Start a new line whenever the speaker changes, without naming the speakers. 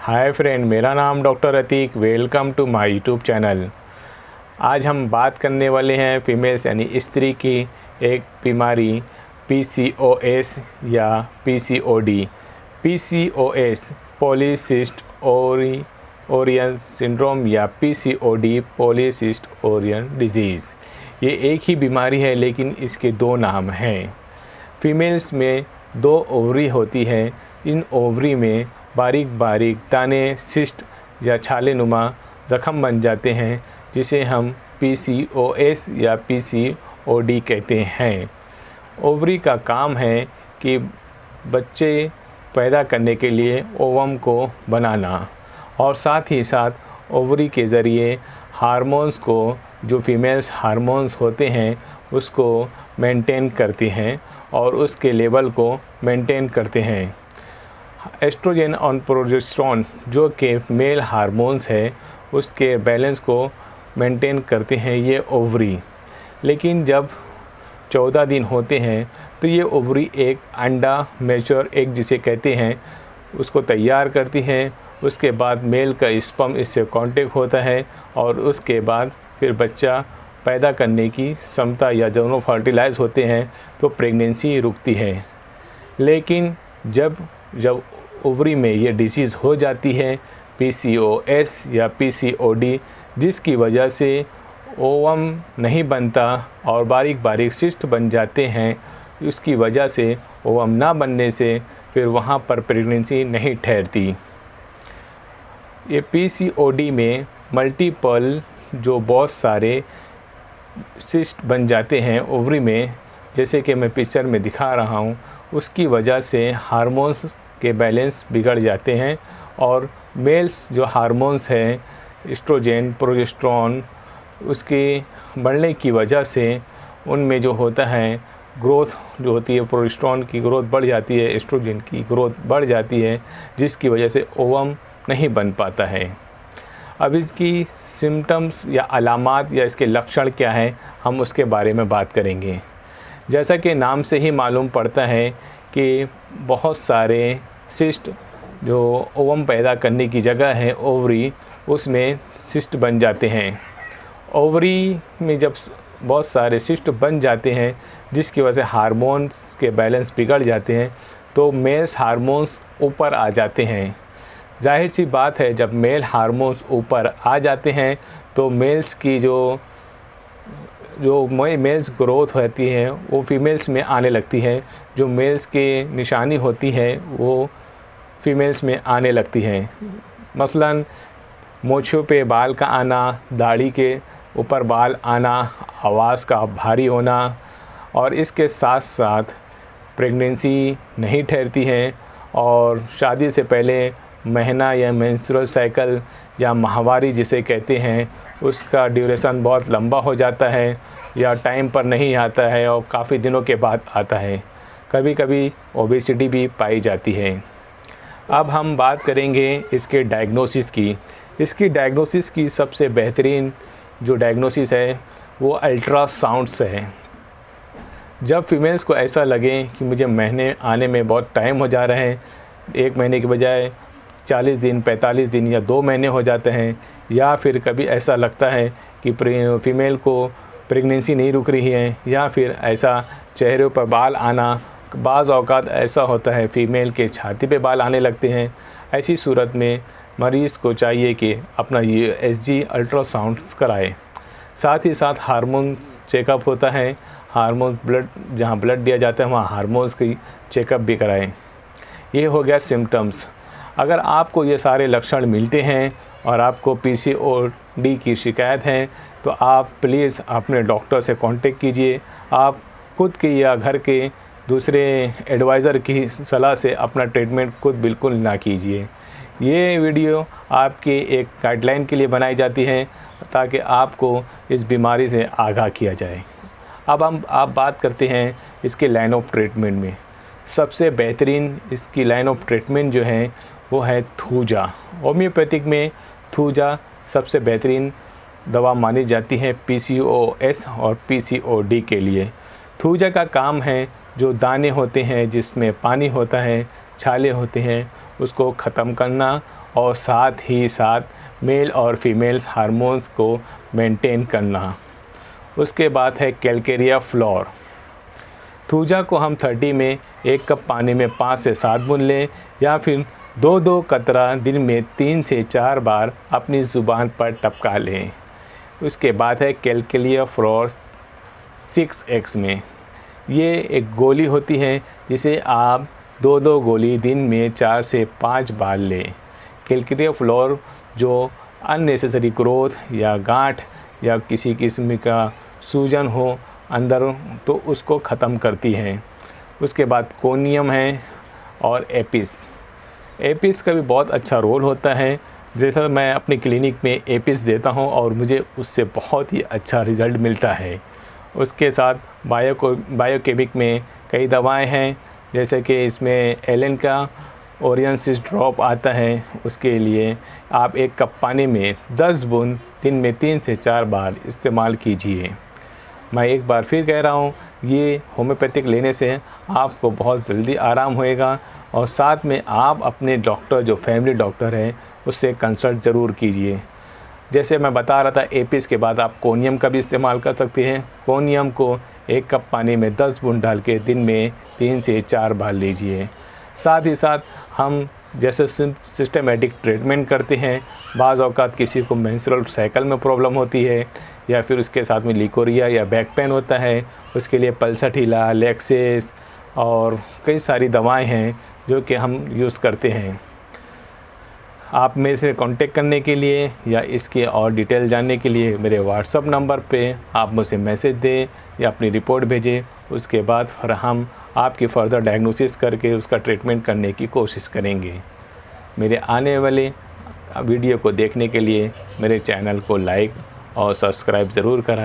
हाय friend, मेरा नाम doctor Atiq. Welcome to my YouTube channel. आज हम बात करने वाले हैं फीमेल्स यानी स्त्री की एक बीमारी PCOS या PCOD। PCOS पॉलीसिस्ट ओरियन सिंड्रोम या PCOD पॉलीसिस्ट ओरियन डिजीज़। ये एक ही बीमारी है लेकिन इसके दो नाम हैं। फीमेल्स में दो ओवरी होती है। इन ओवरी में बारीक बारीक दाने, सिस्ट या छाले नुमा ज़ख़म बन जाते हैं, जिसे हम PCOS या PCOD कहते हैं। ओवरी का काम है कि बच्चे पैदा करने के लिए ओवम को बनाना और साथ ही साथ ओवरी के ज़रिए हार्मोन्स को, जो फीमेल्स हार्मोन्स होते हैं, उसको मेंटेन करती हैं और उसके लेवल को मेंटेन करते हैं। एस्ट्रोजन और प्रोजेस्टेरोन जो कि मेल हार्मोन्स है, उसके बैलेंस को मेंटेन करते हैं ये ओवरी। लेकिन जब 14 दिन होते हैं तो ये ओवरी एक अंडा, मैच्योर एग जिसे कहते हैं, उसको तैयार करती हैं। उसके बाद मेल का स्पर्म इससे कांटेक्ट होता है और उसके बाद फिर बच्चा पैदा करने की क्षमता या दोनों फर्टिलाइज होते हैं तो प्रेगनेंसी रुकती है। लेकिन जब ओवरी में ये डिसीज़ हो जाती है PCOS या PCOD, जिसकी वजह से ओवम नहीं बनता और बारीक बारीक सिस्ट बन जाते हैं, उसकी वजह से ओवम ना बनने से फिर वहाँ पर प्रेगनेंसी नहीं ठहरती। ये PCOD में मल्टीपल जो बहुत सारे सिस्ट बन जाते हैं ओवरी में, जैसे कि मैं पिक्चर में दिखा रहा हूँ, उसकी वजह से हार्मोन्स के बैलेंस बिगड़ जाते हैं और मेल्स जो हार्मोन्स हैं, एस्ट्रोजन, प्रोजेस्टेरोन, उसके बढ़ने की वजह से उनमें जो होता है ग्रोथ जो होती है, प्रोजेस्टेरोन की ग्रोथ बढ़ जाती है, एस्ट्रोजन की ग्रोथ बढ़ जाती है, जिसकी वजह से ओवम नहीं बन पाता है। अब इसकी सिम्टम्स या अलामात या इसके लक्षण क्या हैं, हम उसके बारे में बात करेंगे। जैसा कि नाम से ही मालूम पड़ता है कि बहुत सारे सिस्ट जो ओवम पैदा करने की जगह है ओवरी, उसमें सिस्ट बन जाते हैं। ओवरी में जब बहुत सारे सिस्ट बन जाते हैं, जिसकी वजह से हार्मोन्स के बैलेंस बिगड़ जाते हैं, तो मेल्स हार्मोन्स ऊपर आ जाते हैं। जाहिर सी बात है, जब मेल हार्मोन्स ऊपर आ जाते हैं तो मेल्स की जो मेल्स ग्रोथ होती है वो फीमेल्स में आने लगती है। जो मेल्स के निशानी होती है वो फीमेल्स में आने लगती हैं। मसलन मूंछों पे बाल का आना, दाढ़ी के ऊपर बाल आना, आवाज़ का भारी होना, और इसके साथ साथ प्रेगनेंसी नहीं ठहरती है और शादी से पहले महीना या मेंस्ट्रुअल साइकिल या माहवारी जिसे कहते हैं, उसका ड्यूरेशन बहुत लंबा हो जाता है या टाइम पर नहीं आता है और काफ़ी दिनों के बाद आता है। कभी कभी ओबेसिटी भी पाई जाती है। अब हम बात करेंगे इसके डायग्नोसिस की। इसकी डायग्नोसिस की सबसे बेहतरीन जो डायग्नोसिस है वो अल्ट्रासाउंड से है। जब फीमेल्स को ऐसा लगे कि मुझे महीने आने में बहुत टाइम हो जा रहे हैं, 1 महीने के बजाय 40 दिन, 45 दिन या 2 महीने हो जाते हैं, या फिर कभी ऐसा लगता है कि फीमेल को प्रेगनेंसी नहीं रुक रही है, या फिर ऐसा चेहरे पर बाल आना, बाज़ औक़ात ऐसा होता है फीमेल के छाती पे बाल आने लगते हैं। ऐसी सूरत में मरीज़ को चाहिए कि अपना USG अल्ट्रासाउंड कराए। साथ ही साथ हार्मोन चेकअप होता है, हार्मोन ब्लड, जहाँ ब्लड दिया जाता है वहाँ हार्मोन्स की चेकअप भी कराएं। ये हो गया सिम्टम्स। अगर आपको ये सारे लक्षण मिलते हैं और आपको PCOD की शिकायत है तो आप प्लीज़ अपने डॉक्टर से कांटेक्ट कीजिए। आप खुद के या घर के दूसरे एडवाइज़र की सलाह से अपना ट्रीटमेंट खुद बिल्कुल ना कीजिए। ये वीडियो आपके एक गाइडलाइन के लिए बनाई जाती है ताकि आपको इस बीमारी से आगाह किया जाए। अब आप बात करते हैं इसके लाइन ऑफ ट्रीटमेंट में। सबसे बेहतरीन इसकी लाइन ऑफ ट्रीटमेंट जो है वो है थूजा। होम्योपैथिक में थूजा सबसे बेहतरीन दवा मानी जाती है PCOS और PCOD के लिए। थूजा का काम है जो दाने होते हैं जिसमें पानी होता है, छाले होते हैं, उसको ख़त्म करना और साथ ही साथ मेल और फीमेल हार्मोन्स को मेंटेन करना। उसके बाद है कैलकेरिया फ्लोर। थूजा को हम 30 में 1 कप पानी में 5 से 7 बूंद लें या फिर 2-2 कतरा दिन में 3 से 4 बार अपनी ज़ुबान पर टपका लें। उसके बाद है कैलकेरिया फ्लोर 6X में। ये एक गोली होती है जिसे आप 2-2 गोली दिन में 4 से 5 बार लें। कैलकेरिया फ्लोर जो अननेसेसरी ग्रोथ या गांठ या किसी किस्म का सूजन हो अंदर तो उसको ख़त्म करती हैं। उसके बाद कोनियम है और एपिस का भी बहुत अच्छा रोल होता है। जैसा मैं अपनी क्लिनिक में एपिस देता हूं और मुझे उससे बहुत ही अच्छा रिज़ल्ट मिलता है। उसके साथ बायोकेमिक में कई दवाएं हैं, जैसे कि इसमें एलन का ओरियंसिस ड्रॉप आता है। उसके लिए आप 1 कप पानी में 10 बूंद दिन में 3 से 4 बार इस्तेमाल कीजिए। मैं एक बार फिर कह रहा हूँ, ये होम्योपैथिक लेने से आपको बहुत जल्दी आराम होएगा और साथ में आप अपने डॉक्टर जो फैमिली डॉक्टर है उससे कंसल्ट ज़रूर कीजिए। जैसे मैं बता रहा था, एपिस के बाद आप कोनियम का भी इस्तेमाल कर सकते हैं। कोनियम को 1 कप पानी में 10 बूंद डाल के दिन में 3 से 4 बार लीजिए। साथ ही साथ हम जैसे सिस्टमेटिक ट्रीटमेंट करते हैं, बाज़ औक़ात किसी को मेंस्ट्रुअल साइकिल में प्रॉब्लम होती है या फिर उसके साथ में लिकोरिया या बैक पेन होता है, उसके लिए पल्साटिला, लेक्सेस और कई सारी दवाएं हैं जो कि हम यूज़ करते हैं। आप मेरे से कांटेक्ट करने के लिए या इसके और डिटेल जानने के लिए मेरे व्हाट्सअप नंबर पे आप मुझसे मैसेज दें या अपनी रिपोर्ट भेजें। उसके बाद फिर हम आपकी फ़र्दर डायग्नोसिस करके उसका ट्रीटमेंट करने की कोशिश करेंगे। मेरे आने वाले वीडियो को देखने के लिए मेरे चैनल को लाइक और सब्सक्राइब ज़रूर करें।